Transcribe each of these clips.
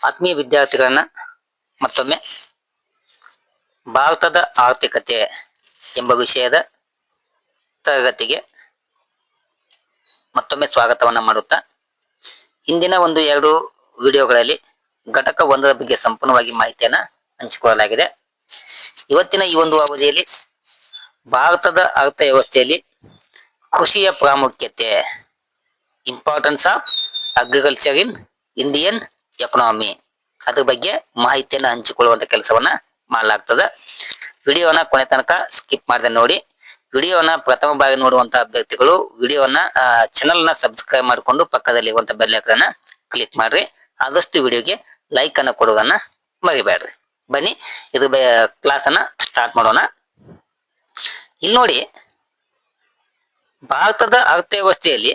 ಆತ್ಮೀಯ ವಿದ್ಯಾರ್ಥಿಗಳನ್ನ ಮತ್ತೊಮ್ಮೆ ಭಾರತದ ಆರ್ಥಿಕತೆ ಎಂಬ ವಿಷಯದ ತರಗತಿಗೆ ಮತ್ತೊಮ್ಮೆ ಸ್ವಾಗತವನ್ನ ಮಾಡುತ್ತಾ, ಹಿಂದಿನ ಒಂದು ಎರಡು ವಿಡಿಯೋಗಳಲ್ಲಿ ಘಟಕ ಒಂದರ ಬಗ್ಗೆ ಸಂಪೂರ್ಣವಾಗಿ ಮಾಹಿತಿಯನ್ನ ಹಂಚಿಕೊಳ್ಳಲಾಗಿದೆ. ಇವತ್ತಿನ ಈ ಒಂದು ಅವಧಿಯಲ್ಲಿ ಭಾರತದ ಅರ್ಥವ್ಯವಸ್ಥೆಯಲ್ಲಿ ಕೃಷಿಯ ಪ್ರಾಮುಖ್ಯತೆ, importance of agriculture in Indian economy, ಅದ್ರ ಬಗ್ಗೆ ಮಾಹಿತಿಯನ್ನು ಹಂಚಿಕೊಳ್ಳುವಂತ ಕೆಲಸವನ್ನ ಮಾಡಲಾಗ್ತದೆ. ವಿಡಿಯೋನ ಕೊನೆ ತನಕ ಸ್ಕಿಪ್ ಮಾಡದೆ ನೋಡಿ. ವಿಡಿಯೋನ ಪ್ರಥಮ ಬಾರಿ ನೋಡುವಂತಹ ಅಭ್ಯರ್ಥಿಗಳು ವಿಡಿಯೋನ ಚಾನೆಲ್ ನ ಸಬ್ಸ್ಕ್ರೈಬ್ ಮಾಡಿಕೊಂಡು ಪಕ್ಕದಲ್ಲಿರುವಂತ ಬೆಲ್ ಐಕಾನ್ ಕ್ಲಿಕ್ ಮಾಡ್ರಿ. ಆದಷ್ಟು ವಿಡಿಯೋಗೆ ಲೈಕ್ ಅನ್ನ ಕೊಡೋದನ್ನ ಮರಿಬೇಡ್ರಿ. ಬನ್ನಿ ಇದು ಕ್ಲಾಸ್ ಅನ್ನ ಸ್ಟಾರ್ಟ್ ಮಾಡೋಣ. ಇಲ್ಲಿ ನೋಡಿ, ಭಾರತದ ಅರ್ಥವ್ಯವಸ್ಥೆಯಲ್ಲಿ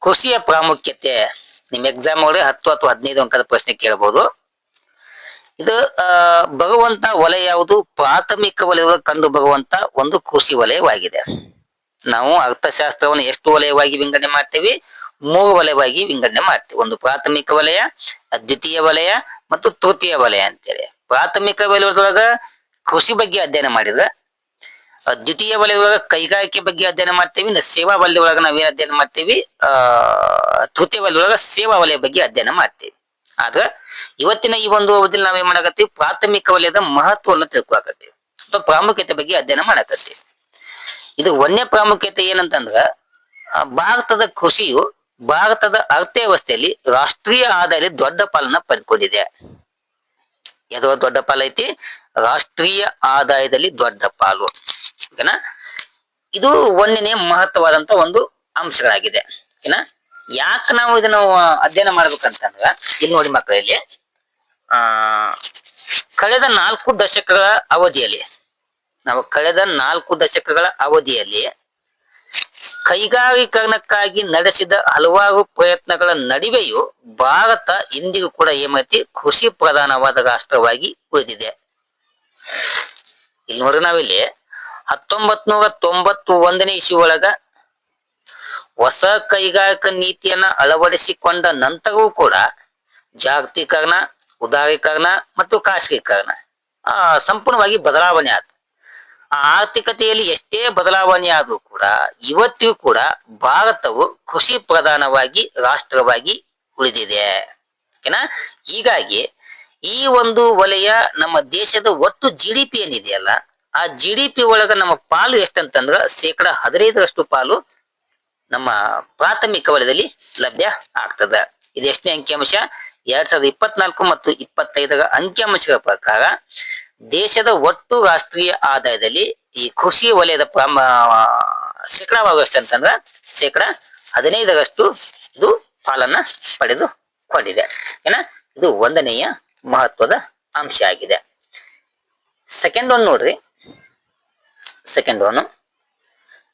ಕೃಷಿಯ ಪ್ರಾಮುಖ್ಯತೆ, ನಿಮ್ ಎಕ್ಸಾಮ್ ಒಳಗೆ 10 ಅಥವಾ 15 ಅಂಕದ ಪ್ರಶ್ನೆ ಕೇಳಬಹುದು. ಇದು ಬರುವಂತ ವಲಯ ಯಾವುದು? ಪ್ರಾಥಮಿಕ ವಲಯದೊಳಗೆ ಕಂಡು ಬರುವಂತ ಒಂದು ಕೃಷಿ ವಲಯವಾಗಿದೆ. ನಾವು ಅರ್ಥಶಾಸ್ತ್ರವನ್ನು ಎಷ್ಟು ವಲಯವಾಗಿ ವಿಂಗಡಣೆ ಮಾಡ್ತೀವಿ? 3 ವಲಯವಾಗಿ ವಿಂಗಡಣೆ ಮಾಡ್ತೀವಿ. ಒಂದು ಪ್ರಾಥಮಿಕ ವಲಯ, ದ್ವಿತೀಯ ವಲಯ ಮತ್ತು ತೃತೀಯ ವಲಯ ಅಂತೇಳಿ. ಪ್ರಾಥಮಿಕ ವಲಯದೊಳಗ ಕೃಷಿ ಬಗ್ಗೆ ಅಧ್ಯಯನ ಮಾಡಿದ್ರೆ, ದ್ವಿತೀಯ ವಲಯದೊಳಗ ಕೈಗಾರಿಕೆ ಬಗ್ಗೆ ಅಧ್ಯಯನ ಮಾಡ್ತೀವಿ, ಸೇವಾ ವಲಯದೊಳಗ ನಾವೇನ್ ಅಧ್ಯಯನ ಮಾಡ್ತೀವಿ, ತೃತೀಯ ವಲಯದೊಳಗ ಸೇವಾ ವಲಯ ಬಗ್ಗೆ ಅಧ್ಯಯನ ಮಾಡ್ತೀವಿ. ಆದ್ರೆ ಇವತ್ತಿನ ಈ ಒಂದು ಅವಧಿಯಲ್ಲಿ ನಾವೇನ್ ಮಾಡಕತ್ತೀವಿ? ಪ್ರಾಥಮಿಕ ವಲಯದ ಮಹತ್ವವನ್ನು ತಿಳ್ಕೊಳಕತ್ತೀವಿ ಅಥವಾ ಪ್ರಾಮುಖ್ಯತೆ ಬಗ್ಗೆ ಅಧ್ಯಯನ ಮಾಡಕತ್ತೀವಿ. ಇದು ಒಂದೇ ಪ್ರಾಮುಖ್ಯತೆ ಏನಂತಂದ್ರ, ಭಾರತದ ಕೃಷಿಯು ಭಾರತದ ಅರ್ಥವ್ಯವಸ್ಥೆಯಲ್ಲಿ ರಾಷ್ಟ್ರೀಯ ಆದಾಯದಲ್ಲಿ ದೊಡ್ಡ ಪಾಲನ್ನ ಪಡೆದುಕೊಂಡಿದೆ. ಯಾವುದೋ ದೊಡ್ಡ ಪಾಲು ಐತಿ? ರಾಷ್ಟ್ರೀಯ ಆದಾಯದಲ್ಲಿ ದೊಡ್ಡ ಪಾಲು. ಓಕೆನಾ? ಇದು ಒಂದನೇ ಮಹತ್ವವಾದಂತ ಒಂದು ಅಂಶಗಳಾಗಿದೆ. ಓಕೆನಾ? ಯಾಕೆ ನಾವು ಇದನ್ನು ಅಧ್ಯಯನ ಮಾಡ್ಬೇಕಂತಂದ್ರ, ಇಲ್ಲಿ ನೋಡಿ ಮಕ್ಕಳಲ್ಲಿ, ಕಳೆದ 4 ದಶಕಗಳ ಅವಧಿಯಲ್ಲಿ ಕೈಗಾರೀಕರಣಕ್ಕಾಗಿ ನಡೆಸಿದ ಹಲವಾರು ಪ್ರಯತ್ನಗಳ ನಡುವೆಯೂ ಭಾರತ ಇಂದಿಗೂ ಕೂಡ ಏಮೈತಿ? ಕೃಷಿ ಪ್ರಧಾನವಾದ ರಾಷ್ಟ್ರವಾಗಿ ಉಳಿದಿದೆ. ಇಲ್ಲಿ ನೋಡ್ರಿ, ನಾವಿಲ್ಲಿ 1991ನೇ ಇಸ್ವಿ ಒಳಗ ಹೊಸ ಕೈಗಾರಿಕಾ ನೀತಿಯನ್ನ ಅಳವಡಿಸಿಕೊಂಡ ನಂತರವೂ ಕೂಡ ಜಾಗತೀಕರಣ, ಉದಾರೀಕರಣ ಮತ್ತು ಖಾಸಗೀಕರಣ ಸಂಪೂರ್ಣವಾಗಿ ಬದಲಾವಣೆ ಆಯ್ತು. ಆರ್ಥಿಕತೆಯಲ್ಲಿ ಎಷ್ಟೇ ಬದಲಾವಣೆ ಆದ್ರೂ ಕೂಡ ಇವತ್ತಿಗೂ ಕೂಡ ಭಾರತವು ಕೃಷಿ ಪ್ರಧಾನವಾಗಿ ರಾಷ್ಟ್ರವಾಗಿ ಉಳಿದಿದೆ. ಓಕೆನಾ? ಹೀಗಾಗಿ ಈ ಒಂದು ವಲಯ ನಮ್ಮ ದೇಶದ ಒಟ್ಟು GDP ಏನಿದೆಯಲ್ಲ, ಆ GDP ಒಳಗ ನಮ್ಮ ಪಾಲು ಎಷ್ಟಂತಂದ್ರ 15% ಪಾಲು ನಮ್ಮ ಪ್ರಾಥಮಿಕ ವಲಯದಲ್ಲಿ ಲಭ್ಯ ಆಗ್ತದ. ಇದು ಎಷ್ಟನೇ ಅಂಕಿಅಂಶ? 2024 ಮತ್ತು 25ರ ಅಂಕಿಅಂಶಗಳ ಪ್ರಕಾರ ದೇಶದ ಒಟ್ಟು ರಾಷ್ಟ್ರೀಯ ಆದಾಯದಲ್ಲಿ ಈ ಕೃಷಿ ವಲಯದ ಶೇಕಡಾವಾರು ಎಷ್ಟಂತಂದ್ರ 15% ಇದು ಪಾಲನ್ನ ಪಡೆದುಕೊಂಡಿದೆ. ಏನ? ಇದು ಒಂದನೆಯ ಮಹತ್ವದ ಅಂಶ ಆಗಿದೆ. ಸೆಕೆಂಡ್ ಒನ್ ನೋಡ್ರಿ, ಸೆಕೆಂಡ್ ಒನ್,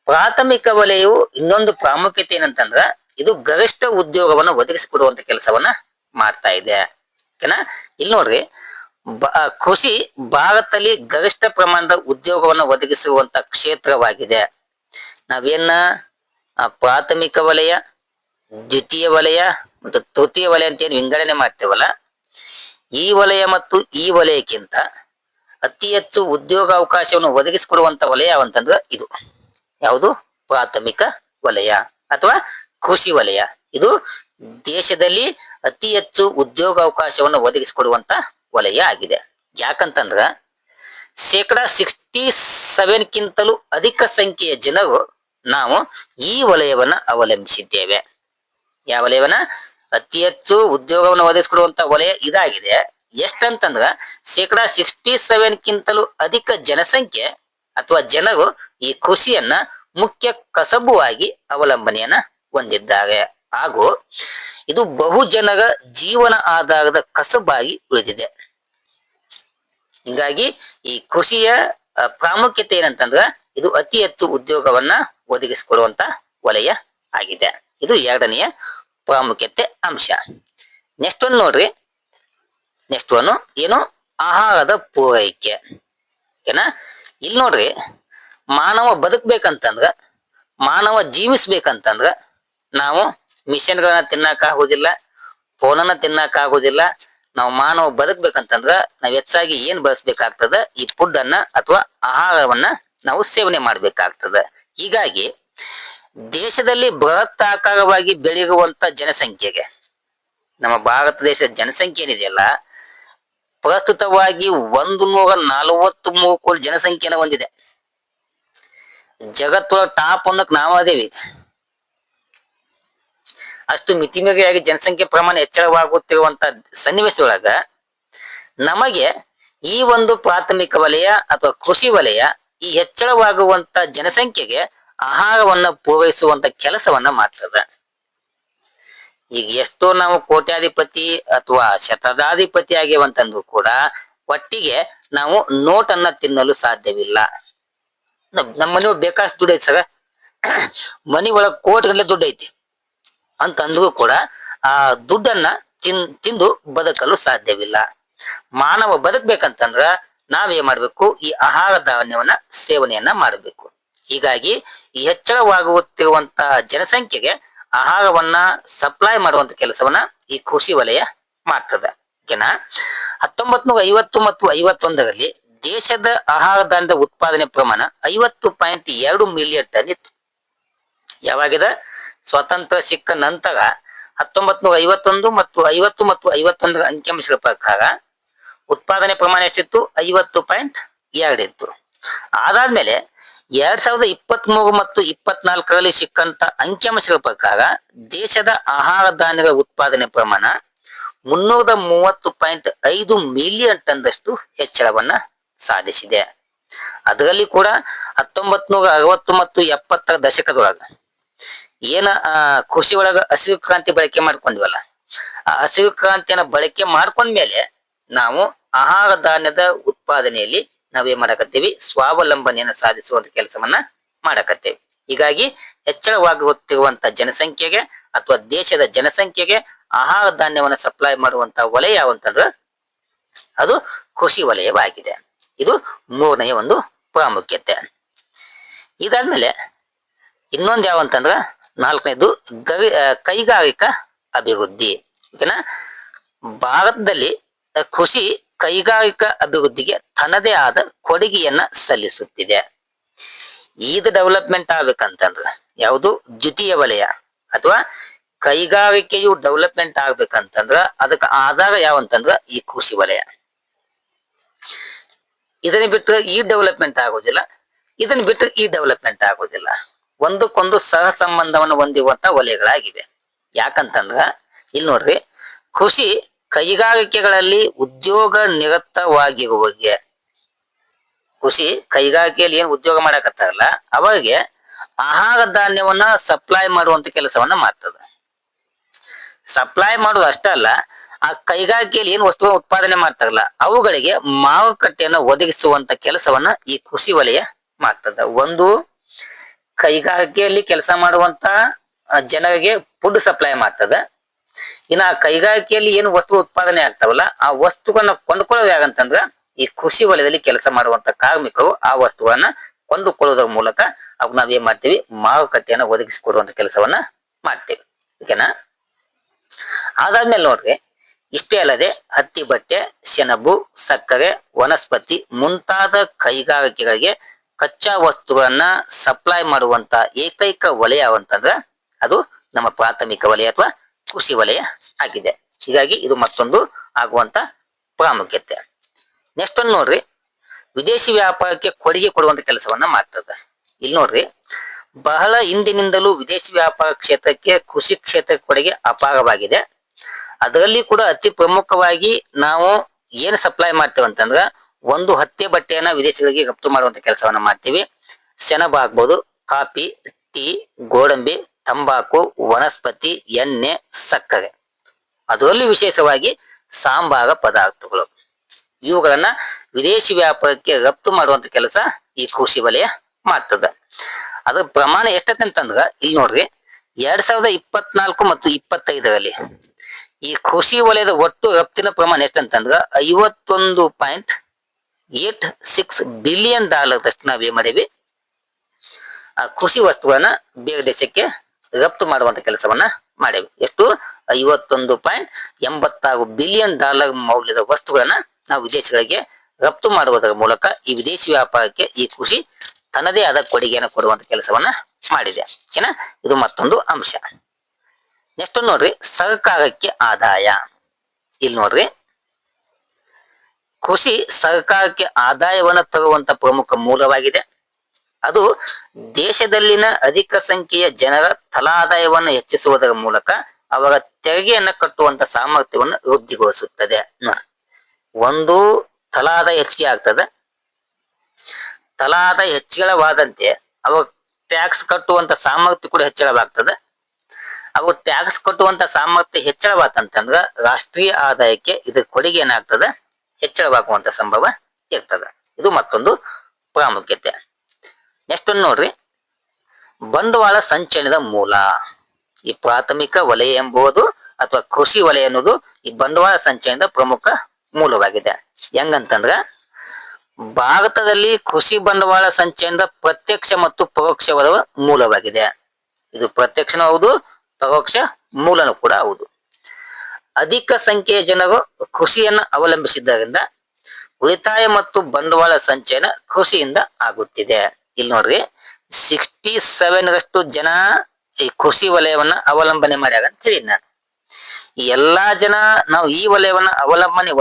ಪ್ರಾಥಮಿಕ ವಲಯವು ಇನ್ನೊಂದು ಪ್ರಾಮುಖ್ಯತೆ ಏನಂತಂದ್ರ, ಇದು ಗರಿಷ್ಠ ಉದ್ಯೋಗವನ್ನು ಒದಗಿಸಿಕೊಡುವಂತ ಕೆಲಸವನ್ನ ಮಾಡ್ತಾ ಇದೆ. ಓಕೆನಾ? ಇಲ್ಲಿ ನೋಡ್ರಿ, ಕೃಷಿ ಭಾರತದಲ್ಲಿ ಗರಿಷ್ಠ ಪ್ರಮಾಣದ ಉದ್ಯೋಗವನ್ನು ಒದಗಿಸುವಂತ ಕ್ಷೇತ್ರವಾಗಿದೆ. ನಾವೇನ ಪ್ರಾಥಮಿಕ ವಲಯ, ದ್ವಿತೀಯ ವಲಯ ಮತ್ತು ತೃತೀಯ ವಲಯ ಅಂತ ಏನು ವಿಂಗಡಣೆ ಮಾಡ್ತೇವಲ್ಲ, ಈ ವಲಯ ಮತ್ತು ಈ ವಲಯಕ್ಕಿಂತ ಅತಿ ಹೆಚ್ಚು ಉದ್ಯೋಗ ಅವಕಾಶವನ್ನು ಒದಗಿಸಿಕೊಡುವಂತ ವಲಯ ಯಾವಂತಂದ್ರ ಇದು ಯಾವುದು? ಪ್ರಾಥಮಿಕ ವಲಯ ಅಥವಾ ಕೃಷಿ ವಲಯ. ಇದು ದೇಶದಲ್ಲಿ ಅತಿ ಹೆಚ್ಚು ಉದ್ಯೋಗ ಅವಕಾಶವನ್ನು ಒದಗಿಸಿಕೊಡುವಂತ ವಲಯ ಆಗಿದೆ. ಯಾಕಂತಂದ್ರ 67%ಕ್ಕಿಂತಲೂ ಅಧಿಕ ಸಂಖ್ಯೆಯ ಜನರು ನಾವು ಈ ವಲಯವನ್ನ ಅವಲಂಬಿಸಿದ್ದೇವೆ. ಯಾವ ವಲಯವನ್ನ? ಅತಿ ಹೆಚ್ಚು ಉದ್ಯೋಗವನ್ನು ಒದಗಿಸಿಕೊಡುವಂತ ವಲಯ ಇದಾಗಿದೆ. ಎಷ್ಟಂತಂದ್ರ 67%ಕ್ಕಿಂತಲೂ ಅಧಿಕ ಜನಸಂಖ್ಯೆ ಅಥವಾ ಜನರು ಈ ಕೃಷಿಯನ್ನ ಮುಖ್ಯ ಕಸಬುವಾಗಿ ಅವಲಂಬನೆಯನ್ನ ಹೊಂದಿದ್ದಾರೆ. ಹಾಗೂ ಇದು ಬಹುಜನರ ಜೀವನ ಆಧಾರದ ಕಸಬಾಗಿ ಉಳಿದಿದೆ. ಹೀಗಾಗಿ ಈ ಕೃಷಿಯ ಪ್ರಾಮುಖ್ಯತೆ ಏನಂತಂದ್ರ, ಇದು ಅತಿ ಹೆಚ್ಚು ಉದ್ಯೋಗವನ್ನ ಒದಗಿಸಿಕೊಡುವಂತ ವಲಯ ಆಗಿದೆ. ಇದು ಎರಡನೆಯ ಪ್ರಾಮುಖ್ಯತೆ ಅಂಶ. ನೆಕ್ಸ್ಟ್ ಒನ್ ನೋಡ್ರಿ, ನೆಕ್ಸ್ಟ್ ಒನ್ ಏನು? ಆಹಾರದ ಪೂರೈಕೆ. ಓಕೆನಾ? ಇಲ್ಲಿ ನೋಡ್ರಿ, ಮಾನವ ಬದುಕ್ಬೇಕಂತಂದ್ರ, ಮಾನವ ಜೀವಿಸ್ಬೇಕಂತಂದ್ರ ನಾವು ಮಿಷನ್ಗಳನ್ನ ತಿನ್ನಕ ಆಗೋದಿಲ್ಲ, ಫೋನನ್ನ ತಿನ್ನಕ್ ಆಗೋದಿಲ್ಲ. ನಾವು ಮಾನವ ಬದುಕ್ಬೇಕಂತಂದ್ರ ನಾವ್ ಹೆಚ್ಚಾಗಿ ಏನ್ ಬಳಸ್ಬೇಕಾಗ್ತದ, ಈ ಫುಡ್ ಅನ್ನ ಅಥವಾ ಆಹಾರವನ್ನ ನಾವು ಸೇವನೆ ಮಾಡ್ಬೇಕಾಗ್ತದ. ಹೀಗಾಗಿ ದೇಶದಲ್ಲಿ ಬೃಹತ್ ಆಕಾರವಾಗಿ ಬೆಳೆಯುವಂತ ಜನಸಂಖ್ಯೆಗೆ, ನಮ್ಮ ಭಾರತ ದೇಶದ ಜನಸಂಖ್ಯೆ ಏನಿದೆಯಲ್ಲ, ಪ್ರಸ್ತುತವಾಗಿ 143 ಕೋಟಿ ಜನಸಂಖ್ಯೆನ ಹೊಂದಿದೆ. ಜಗತ್ತೊಳಗ ಟಾಪ್ ಅನ್ನಕ್ ನಾವದೇವಿ. ಅಷ್ಟು ಮಿತಿಮಿತಿಯಾಗಿ ಜನಸಂಖ್ಯೆ ಪ್ರಮಾಣ ಹೆಚ್ಚಳವಾಗುತ್ತಿರುವಂತ ಸನ್ನಿವೇಶದೊಳಗ ನಮಗೆ ಈ ಒಂದು ಪ್ರಾಥಮಿಕ ವಲಯ ಅಥವಾ ಕೃಷಿ ವಲಯ ಈ ಹೆಚ್ಚಳವಾಗುವಂತ ಜನಸಂಖ್ಯೆಗೆ ಆಹಾರವನ್ನ ಪೂರೈಸುವಂತ ಕೆಲಸವನ್ನ ಮಾಡ್ತದ. ಈಗ ಎಷ್ಟೋ ನಾವು ಕೋಟ್ಯಾಧಿಪತಿ ಅಥವಾ ಶತಾಧಿಪತಿ ಆಗ್ಯವಂತಂದ್ರೂ ಕೂಡ ಒಟ್ಟಿಗೆ ನಾವು ನೋಟನ್ನ ತಿನ್ನಲು ಸಾಧ್ಯವಿಲ್ಲ. ನಮ್ಮ ಮನೆ ಬೇಕಾಷ್ಟು ದುಡ್ಡು ಐತಿ ಸರ, ಮನಿ ಒಳಗ್ ಕೋಟಿಗಟ್ಟಲೆ ದುಡ್ಡು ಐತಿ ಅಂತಂದ್ರೂ ಕೂಡ ಆ ದುಡ್ಡನ್ನ ತಿಂದು ಬದುಕಲು ಸಾಧ್ಯವಿಲ್ಲ. ಮಾನವ ಬದುಕ್ಬೇಕಂತಂದ್ರ ನಾವೇನ್ ಮಾಡ್ಬೇಕು, ಈ ಆಹಾರ ಧಾನ್ಯವನ್ನ ಸೇವನೆಯನ್ನ ಮಾಡಬೇಕು. ಹೀಗಾಗಿ ಈ ಹೆಚ್ಚಳವಾಗುತ್ತಿರುವಂತ ಜನಸಂಖ್ಯೆಗೆ ಆಹಾರವನ್ನ ಸಪ್ಲೈ ಮಾಡುವಂತ ಕೆಲಸವನ್ನ ಈ ಕೃಷಿ ವಲಯ ಮಾಡ್ತದ. ಓಕೆನಾ. 1950 ಮತ್ತು 51ರಲ್ಲಿ ದೇಶದ ಆಹಾರ ಧಾನ್ಯದ ಉತ್ಪಾದನೆ ಪ್ರಮಾಣ 50.2 ಮಿಲಿಯನ್ ಟನ್ ಇತ್ತು. ಯಾವಾಗಿದ ಸ್ವಾತಂತ್ರ್ಯ ಸಿಕ್ಕ ನಂತರ 1951 ಮತ್ತು 50 ಮತ್ತು 51ರ ಅಂಕಿಅಂಶಗಳ ಪ್ರಕಾರ ಉತ್ಪಾದನೆ ಪ್ರಮಾಣ ಎಷ್ಟಿತ್ತು? 50.2 ಇತ್ತು. ಅದಾದ್ಮೇಲೆ 2023 ಮತ್ತು 24ರಲ್ಲಿ ಸಿಕ್ಕಂತ ಅಂಕಿಅಂಶಗಳ ಪ್ರಕಾರ ದೇಶದ ಆಹಾರ ಧಾನ್ಯಗಳ ಉತ್ಪಾದನೆ ಪ್ರಮಾಣ 330.5 ಮಿಲಿಯನ್ ಟನ್ದಷ್ಟು ಹೆಚ್ಚಳವನ್ನ ಸಾಧಿಸಿದೆ. ಅದರಲ್ಲಿ ಕೂಡ 1960 ಮತ್ತು 70ರ ದಶಕದೊಳಗ ಏನ ಕೃಷಿ ಒಳಗ ಹಸಿರು ಕ್ರಾಂತಿ ಬಳಕೆ ಮಾಡ್ಕೊಂಡ್ವಲ್ಲ, ಆ ಹಸಿರು ಕ್ರಾಂತಿಯನ್ನ ಬಳಕೆ ಮಾಡ್ಕೊಂಡ್ಮೇಲೆ ನಾವು ಆಹಾರ ಧಾನ್ಯದ ಉತ್ಪಾದನೆಯಲ್ಲಿ ನಾವೇನ್ ಮಾಡಕತ್ತೀವಿ, ಸ್ವಾವಲಂಬನೆಯನ್ನ ಸಾಧಿಸುವಂತ ಕೆಲಸವನ್ನ ಮಾಡಕತ್ತೇವೆ. ಹೀಗಾಗಿ ಹೆಚ್ಚಳವಾಗುತ್ತಿರುವಂತ ಜನಸಂಖ್ಯೆಗೆ ಅಥವಾ ದೇಶದ ಜನಸಂಖ್ಯೆಗೆ ಆಹಾರ ಧಾನ್ಯವನ್ನ ಸಪ್ಲೈ ಮಾಡುವಂತ ವಲಯ ಯಾವಂತಂದ್ರ ಅದು ಕೃಷಿ ವಲಯವಾಗಿದೆ. ಇದು ಮೂರನೆಯ ಒಂದು ಪ್ರಾಮುಖ್ಯತೆ. ಇದಾದ್ಮೇಲೆ ಇನ್ನೊಂದು ಯಾವಂತಂದ್ರ ನಾಲ್ಕನೇದು ಕೈಗಾರಿಕಾ ಅಭಿವೃದ್ಧಿ. ಓಕೆನಾ. ಭಾರತದಲ್ಲಿ ಕೃಷಿ ಕೈಗಾರಿಕಾ ಅಭಿವೃದ್ಧಿಗೆ ತನ್ನದೇ ಆದ ಕೊಡುಗೆಯನ್ನ ಸಲ್ಲಿಸುತ್ತಿದೆ. ಇದು ಡೆವಲಪ್ಮೆಂಟ್ ಆಗ್ಬೇಕಂತಂದ್ರ ಯಾವುದು, ದ್ವಿತೀಯ ವಲಯ ಅಥವಾ ಕೈಗಾರಿಕೆಯು ಡೆವಲಪ್ಮೆಂಟ್ ಆಗ್ಬೇಕಂತಂದ್ರ ಅದಕ್ಕೆ ಆಧಾರ ಯಾವಂತಂದ್ರ ಈ ಕೃಷಿ ವಲಯ. ಇದನ್ನ ಬಿಟ್ಟರೆ ಈ ಡೆವಲಪ್ಮೆಂಟ್ ಆಗೋದಿಲ್ಲ, ಇದನ್ನ ಬಿಟ್ಟರೆ ಈ ಡೆವಲಪ್ಮೆಂಟ್ ಆಗೋದಿಲ್ಲ. ಒಂದಕ್ಕೊಂದು ಸಹ ಸಂಬಂಧವನ್ನು ಹೊಂದಿರುವಂತ ವಲಯಗಳಾಗಿವೆ. ಯಾಕಂತಂದ್ರ ಇಲ್ಲಿ ನೋಡ್ರಿ, ಕೃಷಿ ಕೈಗಾರಿಕೆಗಳಲ್ಲಿ ಉದ್ಯೋಗ ನಿರತವಾಗಿರುವಗೆ, ಕೃಷಿ ಕೈಗಾರಿಕೆಯಲ್ಲಿ ಏನ್ ಉದ್ಯೋಗ ಮಾಡಕತ್ತಾರಲ್ಲ ಅವಾಗೆ ಆಹಾರ ಧಾನ್ಯವನ್ನ ಸಪ್ಲೈ ಮಾಡುವಂತ ಕೆಲಸವನ್ನ ಮಾಡ್ತದ. ಸಪ್ಲೈ ಮಾಡೋದು ಅಷ್ಟೇ ಅಲ್ಲ, ಆ ಕೈಗಾರಿಕೆಯಲ್ಲಿ ಏನ್ ವಸ್ತು ಉತ್ಪಾದನೆ ಮಾಡ್ತಾರಲ್ಲ ಅವುಗಳಿಗೆ ಮಾರುಕಟ್ಟೆಯನ್ನು ಒದಗಿಸುವಂತ ಕೆಲಸವನ್ನ ಈ ಕೃಷಿ ವಲಯ ಮಾಡ್ತದ. ಒಂದು ಕೈಗಾರಿಕೆಯಲ್ಲಿ ಕೆಲಸ ಮಾಡುವಂತ ಜನರಿಗೆ ಫುಡ್ ಸಪ್ಲೈ ಮಾಡ್ತದ. ಇನ್ನ ಕೈಗಾರಿಕೆಯಲ್ಲಿ ಏನು ವಸ್ತು ಉತ್ಪಾದನೆ ಆಗ್ತಾವಲ್ಲ ಆ ವಸ್ತುಗಳನ್ನ ಕೊಂಡ್ಕೊಳ್ಳೋದು ಯಾಕಂತಂದ್ರ ಈ ಕೃಷಿ ವಲಯದಲ್ಲಿ ಕೆಲಸ ಮಾಡುವಂತ ಕಾರ್ಮಿಕರು ಆ ವಸ್ತುವನ್ನ ಕೊಂಡುಕೊಳ್ಳುವುದರ ಮೂಲಕ ಅವ್ ನಾವೇನ್ ಮಾಡ್ತೀವಿ, ಮಾರುಕಟ್ಟೆಯನ್ನು ಒದಗಿಸಿಕೊಡುವಂತ ಕೆಲಸವನ್ನ ಮಾಡ್ತೇವೆ. ಓಕೆನಾ. ಅದಾದ್ಮೇಲೆ ನೋಡ್ರಿ, ಇಷ್ಟೇ ಅಲ್ಲದೆ ಹತ್ತಿ, ಬಟ್ಟೆ, ಸೆಣಬು, ಸಕ್ಕರೆ, ವನಸ್ಪತಿ ಮುಂತಾದ ಕೈಗಾರಿಕೆಗಳಿಗೆ ಕಚ್ಚಾ ವಸ್ತುಗಳನ್ನ ಸಪ್ಲೈ ಮಾಡುವಂತ ಏಕೈಕ ವಲಯ ಅಂತಂದ್ರ ಅದು ನಮ್ಮ ಪ್ರಾಥಮಿಕ ವಲಯ ಅಥವಾ ಕೃಷಿ ವಲಯ ಆಗಿದೆ. ಹೀಗಾಗಿ ಇದು ಮತ್ತೊಂದು ಆಗುವಂತ ಪ್ರಾಮುಖ್ಯತೆ. ನೆಕ್ಸ್ಟ್ ಒಂದು ನೋಡ್ರಿ, ವಿದೇಶಿ ವ್ಯಾಪಾರಕ್ಕೆ ಕೊಡುಗೆ ಕೊಡುವಂತ ಕೆಲಸವನ್ನ ಮಾಡ್ತದ. ಇಲ್ಲಿ ನೋಡ್ರಿ, ಬಹಳ ಹಿಂದಿನಿಂದಲೂ ವಿದೇಶಿ ವ್ಯಾಪಾರ ಕ್ಷೇತ್ರಕ್ಕೆ ಕೃಷಿ ಕ್ಷೇತ್ರಕ್ಕೆ ಕೊಡುಗೆ ಅಪಾರವಾಗಿದೆ. ಅದರಲ್ಲಿ ಕೂಡ ಅತಿ ಪ್ರಮುಖವಾಗಿ ನಾವು ಏನು ಸಪ್ಲೈ ಮಾಡ್ತೇವೆ ಅಂತಂದ್ರ ಒಂದು ಹತ್ತಿ ಬಟ್ಟೆಯನ್ನ ವಿದೇಶಗಳಿಗೆ ರಫ್ತು ಮಾಡುವಂತ ಕೆಲಸವನ್ನ ಮಾಡ್ತೀವಿ. ಸೆಣಬು ಆಗ್ಬೋದು, ಕಾಫಿ, ಟೀ, ಗೋಡಂಬಿ, ತಂಬಾಕು, ವನಸ್ಪತಿ, ಎಣ್ಣೆ, ಸಕ್ಕರೆ, ಅದರಲ್ಲಿ ವಿಶೇಷವಾಗಿ ಸಾಂಬಾರ ಪದಾರ್ಥಗಳು, ಇವುಗಳನ್ನ ವಿದೇಶಿ ವ್ಯಾಪಾರಕ್ಕೆ ರಫ್ತು ಮಾಡುವಂತ ಕೆಲಸ ಈ ಕೃಷಿ ವಲಯ ಮಾಡ್ತದ. ಅದ್ರ ಪ್ರಮಾಣ ಎಷ್ಟಂತಂದ್ರ ಇಲ್ಲಿ ನೋಡ್ರಿ, 2024 ಮತ್ತು 25ರಲ್ಲಿ ಈ ಕೃಷಿ ವಲಯದ ಒಟ್ಟು ರಫ್ತಿನ ಪ್ರಮಾಣ ಎಷ್ಟಂತಂದ್ರ $51.86 ಬಿಲಿಯನ್ ನಾವೇ ಮಾಡೀವಿ ಆ ಕೃಷಿ ವಸ್ತುಗಳನ್ನ ಬೇರೆ ದೇಶಕ್ಕೆ ರಫ್ತು ಮಾಡುವಂತ ಕೆಲಸವನ್ನ ಮಾಡಿವೆ. ಎಷ್ಟು? $51.86 ಬಿಲಿಯನ್ ಮೌಲ್ಯದ ವಸ್ತುಗಳನ್ನ ನಾವು ವಿದೇಶಗಳಿಗೆ ರಫ್ತು ಮಾಡುವುದರ ಮೂಲಕ ಈ ವಿದೇಶಿ ವ್ಯಾಪಾರಕ್ಕೆ ಈ ಕೃಷಿ ತನ್ನದೇ ಆದ ಕೊಡುಗೆಯನ್ನು ಕೊಡುವಂತ ಕೆಲಸವನ್ನ ಮಾಡಿದೆ. ಓಕೆನಾ? ಇದು ಮತ್ತೊಂದು ಅಂಶ. ನೆಕ್ಸ್ಟ್ ನೋಡ್ರಿ, ಸರ್ಕಾರಕ್ಕೆ ಆದಾಯ. ಇಲ್ಲಿ ನೋಡ್ರಿ, ಕೃಷಿ ಸರ್ಕಾರಕ್ಕೆ ಆದಾಯವನ್ನು ತರುವಂತ ಪ್ರಮುಖ ಮೂಲವಾಗಿದೆ. ಅದು ದೇಶದಲ್ಲಿನ ಅಧಿಕ ಸಂಖ್ಯೆಯ ಜನರ ತಲಾದಾಯವನ್ನು ಹೆಚ್ಚಿಸುವುದರ ಮೂಲಕ ಅವರ ತೆರಿಗೆಯನ್ನು ಕಟ್ಟುವಂತ ಸಾಮರ್ಥ್ಯವನ್ನು ವೃದ್ಧಿಗೊಳಿಸುತ್ತದೆ. ಒಂದು ತಲಾದಾಯ ಹೆಚ್ಚಿಗೆ ಆಗ್ತದೆ. ತಲಾದಾಯ ಹೆಚ್ಚಳವಾದಂತೆ ಅವ ಟ್ಯಾಕ್ಸ್ ಕಟ್ಟುವಂತ ಸಾಮರ್ಥ್ಯ ಕೂಡ ಹೆಚ್ಚಳವಾಗ್ತದೆ. ಅವು ಟ್ಯಾಕ್ಸ್ ಕಟ್ಟುವಂತ ಸಾಮರ್ಥ್ಯ ಹೆಚ್ಚಳವಾತಂತಂದ್ರ ರಾಷ್ಟ್ರೀಯ ಆದಾಯಕ್ಕೆ ಇದ್ರ ಕೊಡುಗೆ ಏನಾಗ್ತದೆ? ಹೆಚ್ಚಳವಾಗುವಂತ ಸಂಭವ ಇರ್ತದೆ. ಇದು ಮತ್ತೊಂದು ಪ್ರಾಮುಖ್ಯತೆ. ನೆಕ್ಸ್ಟ್ ನೋಡ್ರಿ, ಬಂಡವಾಳ ಸಂಚಯನದ ಮೂಲ. ಈ ಪ್ರಾಥಮಿಕ ವಲಯ ಎಂಬುದು ಅಥವಾ ಕೃಷಿ ವಲಯ ಅನ್ನೋದು ಈ ಬಂಡವಾಳ ಸಂಚಯನದ ಪ್ರಮುಖ ಮೂಲವಾಗಿದೆ. ಹೆಂಗಂತಂದ್ರ ಭಾರತದಲ್ಲಿ ಕೃಷಿ ಬಂಡವಾಳ ಸಂಚಯನದ ಪ್ರತ್ಯಕ್ಷ ಮತ್ತು ಪರೋಕ್ಷವಾದ ಮೂಲವಾಗಿದೆ. ಇದು ಪ್ರತ್ಯಕ್ಷನೂ ಹೌದು, ಪರೋಕ್ಷ ಮೂಲನೂ ಕೂಡ ಹೌದು. ಅಧಿಕ ಸಂಖ್ಯೆಯ ಜನರು ಕೃಷಿಯನ್ನು ಅವಲಂಬಿಸಿದ್ದರಿಂದ ಉಳಿತಾಯ ಮತ್ತು ಬಂಡವಾಳ ಸಂಚಯನ ಕೃಷಿಯಿಂದ ಆಗುತ್ತಿದೆ. ಇಲ್ಲಿ ನೋಡ್ರಿ, 67% ಜನ ಈ ಕೃಷಿ ವಲಯವನ್ನ ಅವಲಂಬನೆ ಮಾಡ್ಯಾರ ಅಂತ ಹೇಳಿ ನಾನು. ಈ ಎಲ್ಲಾ ಜನ ನಾವು ಈ ವಲಯವನ್ನ ಅವಲಂಬನೆ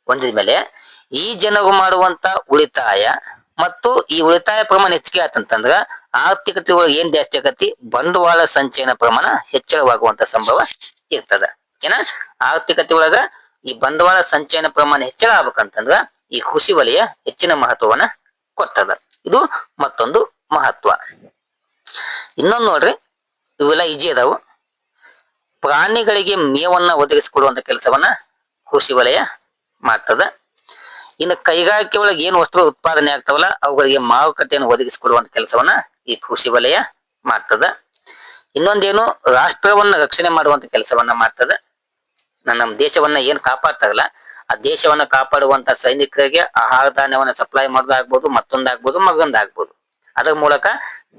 ಹೊಂದಿದ್ಮೇಲೆ ಈ ಜನರು ಮಾಡುವಂತ ಉಳಿತಾಯ ಮತ್ತು ಈ ಉಳಿತಾಯ ಪ್ರಮಾಣ ಹೆಚ್ಚಿಗೆ ಆತಂತಂದ್ರ ಆರ್ಥಿಕತೆ ಒಳಗೆ ಏನ್ ಜಾಸ್ತಿ ಆಗತಿ? ಬಂಡವಾಳ ಸಂಚಯನ ಪ್ರಮಾಣ ಹೆಚ್ಚಳವಾಗುವಂತ ಸಂಭವ ಇರ್ತದ. ಏನ ಆರ್ಥಿಕತೆ ಒಳಗ ಈ ಬಂಡವಾಳ ಸಂಚಯನ ಪ್ರಮಾಣ ಹೆಚ್ಚಳ ಆಗ್ಬೇಕಂತಂದ್ರ ಈ ಕೃಷಿ ವಲಯ ಹೆಚ್ಚಿನ ಮಹತ್ವವನ್ನ ಕೊಟ್ಟದ. ಇದು ಮತ್ತೊಂದು ಮಹತ್ವ. ಇನ್ನೊಂದು ನೋಡ್ರಿ, ಇವೆಲ್ಲ ಈಜಿ ಅದಾವು. ಪ್ರಾಣಿಗಳಿಗೆ ಮೇವನ್ನ ಒದಗಿಸಿಕೊಡುವಂತ ಕೆಲಸವನ್ನ ಕೃಷಿ ವಲಯ ಮಾಡ್ತದ. ಇನ್ನು ಕೈಗಾರಿಕೆ ಒಳಗೆ ಏನು ವಸ್ತು ಉತ್ಪಾದನೆ ಆಗ್ತಾವಲ್ಲ ಅವುಗಳಿಗೆ ಮಾರುಕಟ್ಟೆಯನ್ನು ಒದಗಿಸಿಕೊಡುವಂತ ಕೆಲಸವನ್ನ ಈ ಕೃಷಿ ವಲಯ ಮಾಡ್ತದ. ಇನ್ನೊಂದೇನು, ರಾಷ್ಟ್ರವನ್ನ ರಕ್ಷಣೆ ಮಾಡುವಂತ ಕೆಲಸವನ್ನ ಮಾಡ್ತದ. ನಮ್ಮ ದೇಶವನ್ನ ಏನ್ ಕಾಪಾಡ್ತಾರಲ್ಲ ಆ ದೇಶವನ್ನ ಕಾಪಾಡುವಂತ ಸೈನಿಕರಿಗೆ ಆಹಾರ ಧಾನ್ಯವನ್ನ ಸಪ್ಲೈ ಮಾಡೋದಾಗ್ಬೋದು, ಮತ್ತೊಂದಾಗ್ಬೋದು, ಮಗಂದಾಗ್ಬೋದು. ಅದರ ಮೂಲಕ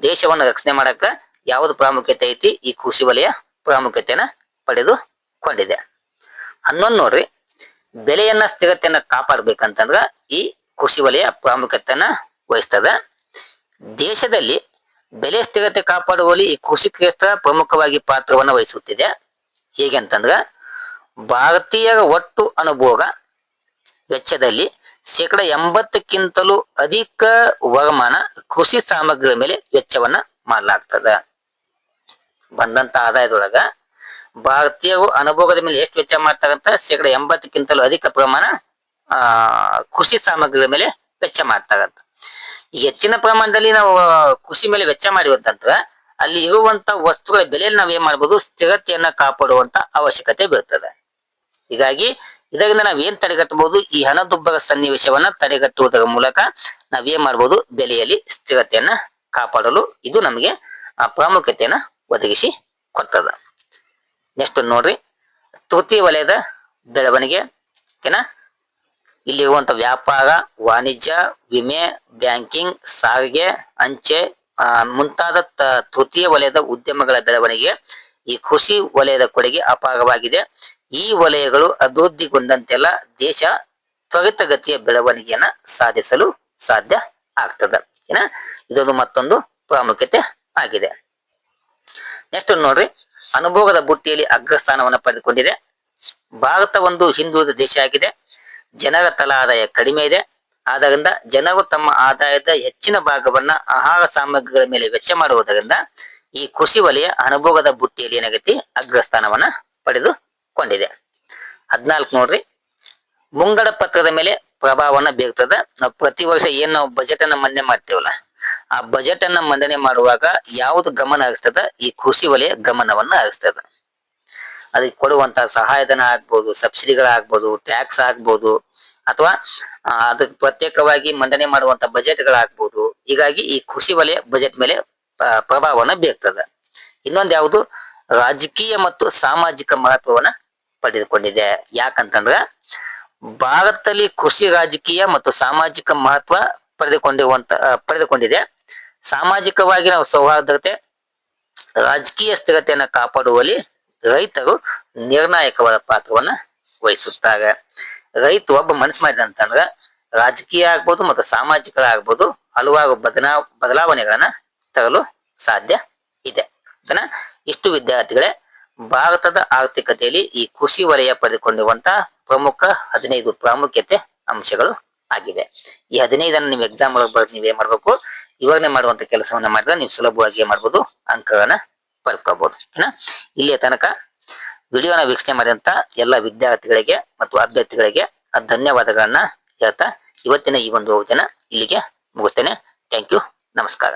ದೇಶವನ್ನ ರಕ್ಷಣೆ ಮಾಡಕ ಯಾವ್ದು ಪ್ರಾಮುಖ್ಯತೆ ಐತಿ? ಈ ಕೃಷಿ ವಲಯ ಪ್ರಾಮುಖ್ಯತೆಯನ್ನ ಪಡೆದುಕೊಂಡಿದೆ. 11 ನೋಡ್ರಿ, ಬೆಲೆಯನ್ನ ಸ್ಥಿರತೆಯನ್ನ ಕಾಪಾಡಬೇಕಂತಂದ್ರ ಈ ಕೃಷಿ ವಲಯ ಪ್ರಾಮುಖ್ಯತೆಯನ್ನ ವಹಿಸ್ತದ. ದೇಶದಲ್ಲಿ ಬೆಲೆ ಸ್ಥಿರತೆ ಕಾಪಾಡುವಲ್ಲಿ ಈ ಕೃಷಿ ಕ್ಷೇತ್ರ ಪ್ರಮುಖವಾಗಿ ಪಾತ್ರವನ್ನು ವಹಿಸುತ್ತಿದೆ. ಹೇಗೆ ಅಂತಂದ್ರ ಭಾರತೀಯರ ಒಟ್ಟು ಅನುಭೋಗ ವೆಚ್ಚದಲ್ಲಿ 80%ಕ್ಕಿಂತಲೂ ಅಧಿಕ ವರಮಾನ ಕೃಷಿ ಸಾಮಗ್ರಿಗಳ ಮೇಲೆ ವೆಚ್ಚವನ್ನ ಮಾಡಲಾಗ್ತದ. ಬಂದಂತ ಆದಾಯದೊಳಗ ಭಾರತೀಯರು ಅನುಭೋಗದ ಮೇಲೆ ಎಷ್ಟು ವೆಚ್ಚ ಮಾಡ್ತಾರಂತ? 80%ಕ್ಕಿಂತಲೂ ಅಧಿಕ ಪ್ರಮಾಣ ಕೃಷಿ ಸಾಮಗ್ರಿಗಳ ಮೇಲೆ ವೆಚ್ಚ ಮಾಡ್ತಾರಂತ. ಈ ಹೆಚ್ಚಿನ ಪ್ರಮಾಣದಲ್ಲಿ ನಾವು ಕೃಷಿ ಮೇಲೆ ವೆಚ್ಚ ಮಾಡಿವಂತಂದ್ರ ಅಲ್ಲಿ ಇರುವಂತ ವಸ್ತುಗಳ ಬೆಲೆಯಲ್ಲಿ ನಾವ್ ಏನ್ ಮಾಡ್ಬೋದು? ಸ್ಥಿರತೆಯನ್ನ ಕಾಪಾಡುವಂತ ಅವಶ್ಯಕತೆ ಬೀರ್ತದೆ. ಹೀಗಾಗಿ ಇದರಿಂದ ನಾವ್ ಏನ್ ತಡೆಗಟ್ಟಬಹುದು? ಈ ಹಣದುಬ್ಬರ ಸನ್ನಿವೇಶವನ್ನ ತಡೆಗಟ್ಟುವುದರ ಮೂಲಕ ನಾವೇನ್ ಮಾಡ್ಬೋದು? ಬೆಲೆಯಲ್ಲಿ ಸ್ಥಿರತೆಯನ್ನ ಕಾಪಾಡಲು ಇದು ನಮಗೆ ಪ್ರಾಮುಖ್ಯತೆಯನ್ನ ಒದಗಿಸಿ ಕೊಡ್ತದ. ನೆಕ್ಸ್ಟ್ ನೋಡ್ರಿ, ತೃತೀಯ ವಲಯದ ಬೆಳವಣಿಗೆ. ಓಕೆನಾ? ಇಲ್ಲಿರುವಂತ ವ್ಯಾಪಾರ, ವಾಣಿಜ್ಯ, ವಿಮೆ, ಬ್ಯಾಂಕಿಂಗ್, ಸಾರಿಗೆ, ಅಂಚೆ ಮುಂತಾದ ತೃತೀಯ ವಲಯದ ಉದ್ಯಮಗಳ ಬೆಳವಣಿಗೆ ಈ ಕೃಷಿ ವಲಯದ ಕೊಡುಗೆ ಅಪಾರವಾಗಿದೆ. ಈ ವಲಯಗಳು ಅಭಿವೃದ್ಧಿಗೊಂಡಂತೆಲ್ಲ ದೇಶ ತ್ವರಿತಗತಿಯ ಬೆಳವಣಿಗೆಯನ್ನ ಸಾಧಿಸಲು ಸಾಧ್ಯ ಆಗ್ತದ. ಏನ ಇದೊಂದು ಮತ್ತೊಂದು ಪ್ರಾಮುಖ್ಯತೆ ಆಗಿದೆ. ನೆಕ್ಸ್ಟ್ ನೋಡ್ರಿ, ಅನುಭೋಗದ ಬುಟ್ಟಿಯಲ್ಲಿ ಅಗ್ರಸ್ಥಾನವನ್ನು ಪಡೆದುಕೊಂಡಿದೆ. ಭಾರತ ಒಂದು ಹಿಂದುಳಿದ ದೇಶ ಆಗಿದೆ. ಜನರ ತಲಾ ಆದಾಯ ಕಡಿಮೆ ಇದೆ. ಆದ್ದರಿಂದ ಜನರು ತಮ್ಮ ಆದಾಯದ ಹೆಚ್ಚಿನ ಭಾಗವನ್ನ ಆಹಾರ ಸಾಮಗ್ರಿಗಳ ಮೇಲೆ ವೆಚ್ಚ ಮಾಡುವುದರಿಂದ ಈ ಕೃಷಿ ವಲಯ ಅನುಭೋಗದ ಬುಟ್ಟಿಯಲ್ಲಿ ಏನಾಗೈತಿ? ಅಗ್ರಸ್ಥಾನವನ್ನ ಪಡೆದುಕೊಂಡಿದೆ. 14 ನೋಡ್ರಿ, ಮುಂಗಡ ಪತ್ರದ ಮೇಲೆ ಪ್ರಭಾವವನ್ನ ಬೀರ್ತದ. ನಾವು ಪ್ರತಿ ವರ್ಷ ಏನ್ ನಾವು ಬಜೆಟ್ ಅನ್ನ ಮಂಡನೆ ಮಾಡ್ತೇವಲ್ಲ ಆ ಬಜೆಟ್ ಅನ್ನ ಮಂಡನೆ ಮಾಡುವಾಗ ಯಾವ್ದು ಗಮನ ಹರಿಸ್ತದ? ಈ ಕೃಷಿ ವಲಯ ಗಮನವನ್ನ ಹರಿಸ್ತದ. ಅದಕ್ಕೆ ಕೊಡುವಂತ ಸಹಾಯಧನ ಆಗ್ಬೋದು, ಸಬ್ಸಿಡಿಗಳಾಗ್ಬೋದು, ಟ್ಯಾಕ್ಸ್ ಆಗ್ಬೋದು, ಅಥವಾ ಅದಕ್ಕೆ ಪ್ರತ್ಯೇಕವಾಗಿ ಮಂಡನೆ ಮಾಡುವಂತ ಬಜೆಟ್ಗಳಾಗ್ಬೋದು. ಹೀಗಾಗಿ ಈ ಕೃಷಿ ವಲಯ ಬಜೆಟ್ ಮೇಲೆ ಪ್ರಭಾವವನ್ನ ಬೀರ್ತದ. ಇನ್ನೊಂದು ಯಾವುದು? ರಾಜಕೀಯ ಮತ್ತು ಸಾಮಾಜಿಕ ಮಹತ್ವವನ್ನ ಪಡೆದುಕೊಂಡಿದೆ. ಯಾಕಂತಂದ್ರ ಭಾರತದಲ್ಲಿ ಕೃಷಿ ರಾಜಕೀಯ ಮತ್ತು ಸಾಮಾಜಿಕ ಮಹತ್ವ ಪಡೆದುಕೊಂಡಿದೆ. ಸಾಮಾಜಿಕವಾಗಿ ನಾವು ಸೌಹಾರ್ದತೆ, ರಾಜಕೀಯ ಸ್ಥಿರತೆಯನ್ನು ಕಾಪಾಡುವಲ್ಲಿ ರೈತರು ನಿರ್ಣಾಯಕವಾದ ಪಾತ್ರವನ್ನ ವಹಿಸುತ್ತಾರೆ. ರೈತ ಒಬ್ಬ ಮನಸ್ಸು ಮಾಡಿದಂತಂದ್ರ ರಾಜಕೀಯ ಆಗ್ಬೋದು ಮತ್ತು ಸಾಮಾಜಿಕ ಆಗ್ಬೋದು ಹಲವಾರು ಬದಲಾವಣೆಗಳನ್ನ ತರಲು ಸಾಧ್ಯ ಇದೆ. ಓಕೆನಾ? ಇಷ್ಟು ವಿದ್ಯಾರ್ಥಿಗಳೇ ಭಾರತದ ಆರ್ಥಿಕತೆಯಲ್ಲಿ ಈ ಕೃಷಿ ವಲಯ ಪಡೆದುಕೊಂಡಿರುವಂತಹ ಪ್ರಮುಖ 15 ಪ್ರಾಮುಖ್ಯತೆ ಅಂಶಗಳು ಆಗಿವೆ. ಈ 15 ನೀವು ಎಕ್ಸಾಮ್ ಒಳಗೆ ಬರೆದು ನೀವ್ ಏನ್ ಮಾಡ್ಬೇಕು, ವಿವರಣೆ ಮಾಡುವಂತ ಕೆಲಸವನ್ನ ಮಾಡಿದ್ರೆ ನೀವು ಸುಲಭವಾಗಿ ಮಾಡ್ಬೋದು, ಅಂಕಗಳನ್ನ ಪಡ್ಕೋಬಹುದು. ಓಕೆನಾ? ಇಲ್ಲಿಯ ತನಕ ವಿಡಿಯೋನ ವೀಕ್ಷಣೆ ಮಾಡಿದಂತ ಎಲ್ಲ ವಿದ್ಯಾರ್ಥಿಗಳಿಗೆ ಮತ್ತು ಅಭ್ಯರ್ಥಿಗಳಿಗೆ ಧನ್ಯವಾದಗಳನ್ನ ಹೇಳ್ತಾ ಇವತ್ತಿನ ಈ ಒಂದು ದಿನ ಇಲ್ಲಿಗೆ ಮುಗಿಸ್ತೇನೆ. Thank you. ನಮಸ್ಕಾರ.